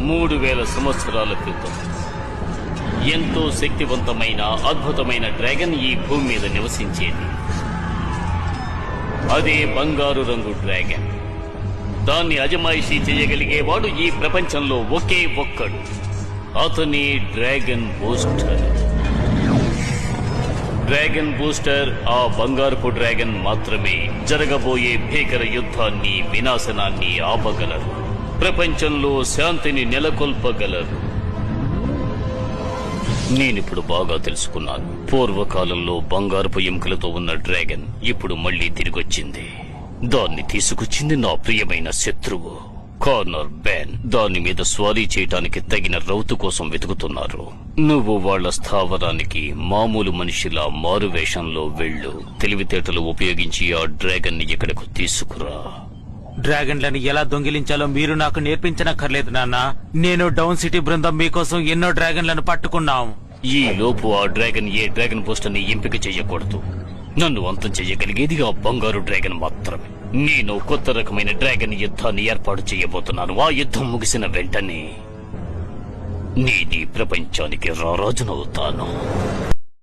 3000 సంవత్సరాల క్రితం ఎంతో శక్తివంతమైన అద్భుతమైన డ్రాగన్ ఈ భూమి మీద నివసించేది. అదే బంగారు రంగు డ్రాగన్. దాన్ని అజమాయిషీ చేయగలిగేవాడు ఈ ప్రపంచంలో ఒకే ఒక్కడు. అతని డ్రాగన్ బూస్టర్. డ్రాగన్ బూస్టర్ ఆ బంగారపు డ్రాగన్ మాత్రమే జరగబోయే భీకర యుద్ధాన్ని, వినాశనాన్ని ఆపగలరు. ప్రపంచంలో శాంతిని నెలకొల్పగలరు. నేనిప్పుడు బాగా తెలుసుకున్నాను. పూర్వకాలంలో బంగారపు ఎముకలతో ఉన్న డ్రాగన్ ఇప్పుడు మళ్లీ తిరిగొచ్చింది. దాన్ని తీసుకొచ్చింది నా ప్రియమైన శత్రువు కార్నర్ బ్యాన్. దాని మీద స్వారీ చేయటానికి తగిన రౌతు కోసం వెతుకుతున్నారు. నువ్వు వాళ్ల స్థావరానికి మామూలు మనిషిలా మారువేషంలో వెళ్ళు. తెలివితేటలు ఉపయోగించి ఆ డ్రాగన్ ని ఇక్కడకు తీసుకురా. డ్రాగన్లను ఎలా దొంగిలించాలో మీరు నాకు నేర్పించనక్కర్లేదు నాన్న. నేను డౌన్ సిటీ బృందం మీకోసం ఎన్నో డ్రాగన్లను పట్టుకున్నాం. ఈ లోపు ఆ డ్రాగన్ ఏ డ్రాగన్ పోస్టర్ ని ఎంపిక చెయ్యకూడదు. నన్ను అంతం చెయ్యగలిగేది ఆ బంగారు డ్రాగన్ మాత్రమే. నేను కొత్త రకమైన డ్రాగన్ యుద్ధాన్ని ఏర్పాటు చేయబోతున్నాను. ఆ యుద్ధం ముగిసిన వెంటనే నేను ఈ ప్రపంచానికి రారాజునవుతాను.